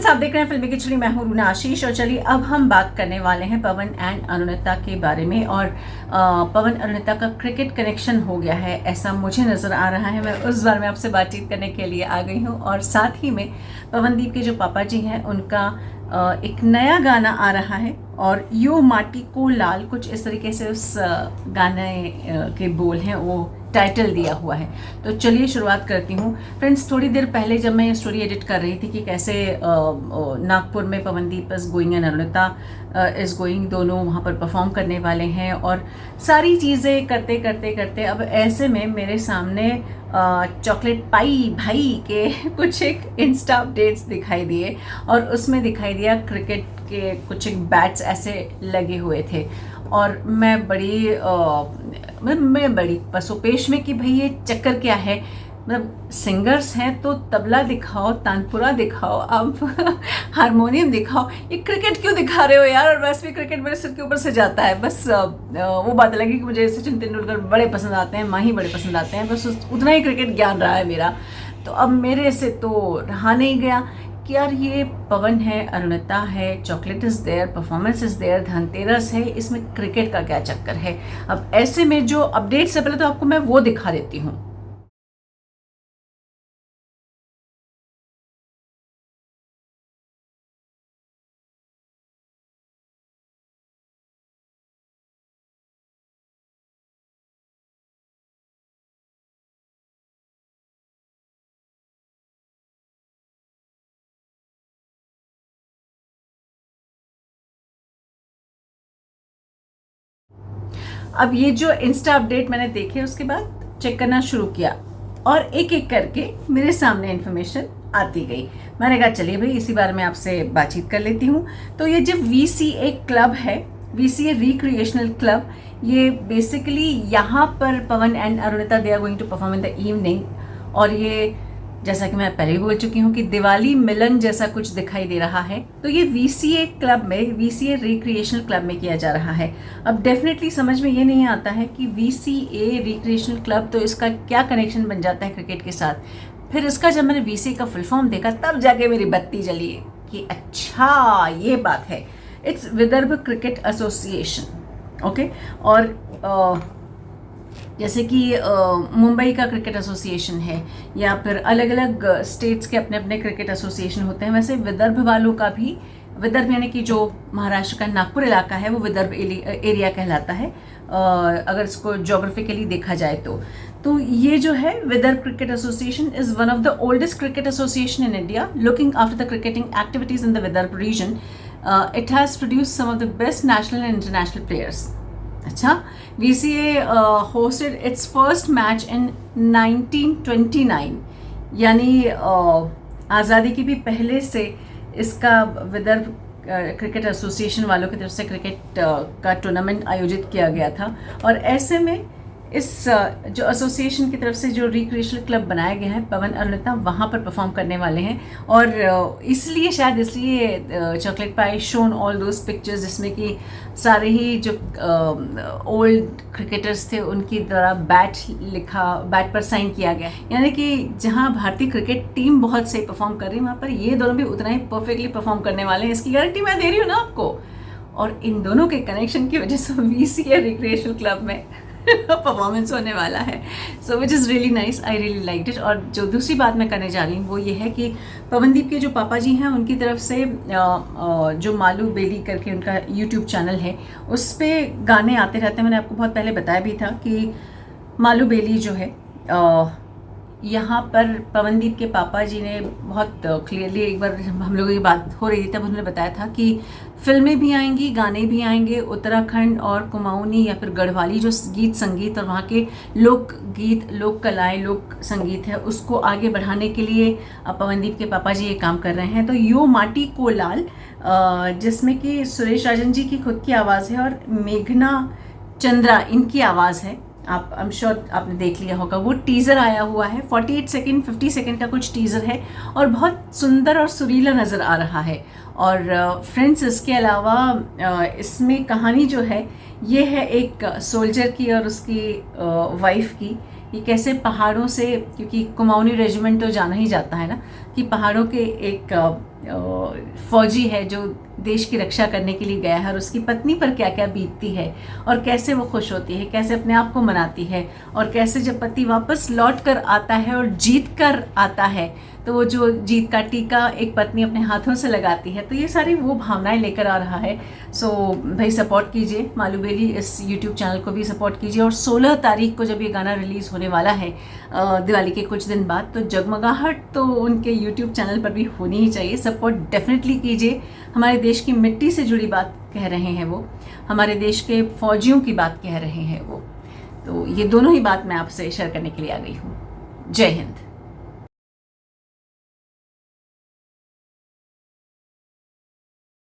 आप देख रहे हैं फिल्मी खिचड़ी। मैं हूं रूना आशीष और चलिए अब हम बात करने वाले हैं पवन एंड अरुणिता के बारे में। और पवन अरुणिता का क्रिकेट कनेक्शन हो गया है ऐसा मुझे नज़र आ रहा है। मैं उस बारे में आपसे बातचीत करने के लिए आ गई हूं। और साथ ही में पवनदीप के जो पापा जी हैं उनका एक नया गाना आ रहा है और यो माटी को लाल, कुछ इस तरीके से उस गाने के बोल हैं, वो टाइटल दिया हुआ है। तो चलिए शुरुआत करती हूँ। फ्रेंड्स, थोड़ी देर पहले जब मैं ये स्टोरी एडिट कर रही थी कि कैसे नागपुर में Pawandeep is going and Arunita is going, दोनों वहाँ पर परफॉर्म करने वाले हैं और सारी चीज़ें करते करते करते अब ऐसे में मेरे सामने चॉकलेट पाई भाई के कुछ एक इंस्टा अपडेट्स दिखाई दिए और उसमें दिखाई दिया क्रिकेट के कुछ एक बैट्स ऐसे लगे हुए थे। और मैं बड़ी पसोपेश में कि भाई ये चक्कर क्या है। मतलब सिंगर्स हैं तो तबला दिखाओ, तानपुरा दिखाओ, अब हारमोनियम दिखाओ, ये क्रिकेट क्यों दिखा रहे हो यार। और वैसे भी क्रिकेट मेरे सिर के ऊपर से जाता है। बस वो बात लगी कि मुझे सचिन तेंदुलकर बड़े पसंद आते हैं, माही बड़े पसंद आते हैं, बस उतना ही क्रिकेट ज्ञान रहा है मेरा। तो अब मेरे से तो रहा नहीं गया कि यार ये पवन है, अरुणिता है, chocolate is there, performance is there, Dhanteras है, इसमें क्रिकेट का क्या चक्कर है। अब ऐसे में जो अपडेट्स है पहले तो आपको मैं वो दिखा देती हूँ। अब ये जो इंस्टा अपडेट मैंने देखे उसके बाद चेक करना शुरू किया और एक एक करके मेरे सामने इन्फॉर्मेशन आती गई। मैंने कहा चलिए भाई इसी बारे में आपसे बातचीत कर लेती हूँ। तो ये जो VCA क्लब है, VCA रिक्रिएशनल क्लब, ये बेसिकली यहाँ पर Pawan and Arunita they are going to perform in the evening. और ये जैसा कि मैं पहले ही बोल चुकी हूँ कि दिवाली मिलन जैसा कुछ दिखाई दे रहा है। तो ये VCA क्लब में, VCA रिक्रिएशनल क्लब में किया जा रहा है। अब डेफिनेटली समझ में ये नहीं आता है कि VCA रिक्रिएशनल क्लब, तो इसका क्या कनेक्शन बन जाता है क्रिकेट के साथ। फिर इसका जब मैंने VCA का फुल फॉर्म देखा तब जाके मेरी बत्ती जली कि अच्छा ये बात है, it's Vidarbha cricket association. Okay. और जैसे कि मुंबई का क्रिकेट एसोसिएशन है या फिर अलग अलग स्टेट्स के अपने अपने क्रिकेट एसोसिएशन होते हैं, वैसे विदर्भ वालों का भी, विदर्भ यानी कि जो महाराष्ट्र का नागपुर इलाका है वो विदर्भ एरिया कहलाता है अगर इसको जोग्राफिकली देखा जाए तो ये जो है Vidarbha cricket association is one of the oldest cricket association in India looking after the cricketing activities in the Vidarbha region. It has produce some of the best national and international players. अच्छा, VCA hosted its first match in 1929, यानी आज़ादी की भी पहले से इसका Vidarbha cricket association वालों की तरफ से क्रिकेट का टूर्नामेंट आयोजित किया गया था। और ऐसे में इस जो एसोसिएशन की तरफ से जो रिक्रिएशनल क्लब बनाया गया है, पवन अरुणिता वहाँ पर परफॉर्म करने वाले हैं। और इसलिए शायद इसलिए chocolate pi shown all those pictures जिसमें कि सारे ही जो ओल्ड क्रिकेटर्स थे उनकी द्वारा बैट पर साइन किया गया। यानी कि जहाँ भारतीय क्रिकेट टीम बहुत सही परफॉर्म कर रही है वहाँ पर ये दोनों भी उतना ही परफेक्टली परफॉर्म करने वाले हैं, इसकी गारंटी मैं दे रही हूँ ना आपको। और इन दोनों के कनेक्शन की वजह से VCA रिक्रिएशनल क्लब में परफॉर्मेंस होने वाला है। So which is really nice, I really liked it. और जो दूसरी बात मैं करने जा रही हूँ वो ये है कि पवनदीप के जो पापा जी हैं उनकी तरफ से जो मालू बेली करके उनका यूट्यूब चैनल है उस पर गाने आते रहते हैं। मैंने आपको बहुत पहले बताया भी था कि मालू बेली जो है यहाँ पर पवनदीप के पापा जी ने बहुत क्लियरली, एक बार हम लोगों की बात हो रही थी तब उन्होंने बताया था कि फिल्में भी आएंगी, गाने भी आएंगे, उत्तराखंड और कुमाऊनी या फिर गढ़वाली जो गीत संगीत और वहाँ के लोक गीत, लोक कलाएँ, लोक संगीत है उसको आगे बढ़ाने के लिए पवनदीप के पापा जी ये काम कर रहे हैं। तो यो माटी को लाल, जिसमें कि सुरेश राजन जी की खुद की आवाज़ है और मेघना चंद्रा इनकी आवाज़ है। आप आई एम श्योर आपने देख लिया होगा, वो टीज़र आया हुआ है, 48 सेकेंड 50 सेकेंड का कुछ टीज़र है और बहुत सुंदर और सुरीला नज़र आ रहा है। और फ्रेंड्स, इसके अलावा इसमें कहानी जो है ये है एक सोल्जर की और उसकी वाइफ की, ये कैसे पहाड़ों से, क्योंकि कुमाऊनी रेजिमेंट तो जाना ही जाता है ना, कि पहाड़ों के एक फौजी है जो देश की रक्षा करने के लिए गया है और उसकी पत्नी पर क्या क्या बीतती है और कैसे वो खुश होती है, कैसे अपने आप को मनाती है, और कैसे जब पति वापस लौट कर आता है और जीत कर आता है तो वो जो जीत का टीका एक पत्नी अपने हाथों से लगाती है, तो ये सारी वो भावनाएं लेकर आ रहा है। सो भाई सपोर्ट कीजिए मालूबेली, इस यूट्यूब चैनल को भी सपोर्ट कीजिए। और 16 तारीख को जब ये गाना रिलीज़ होने वाला है दिवाली के कुछ दिन बाद, तो जगमगाहट तो उनके यूट्यूब चैनल पर भी होनी ही चाहिए। सपोर्ट डेफिनेटली कीजिए। हमारे देश की मिट्टी से जुड़ी बात कह रहे हैं वो, हमारे देश के फौजियों की बात कह रहे हैं वो, तो ये दोनों ही बात मैं आपसे शेयर करने के लिए आ गई हूँ। जय हिंद।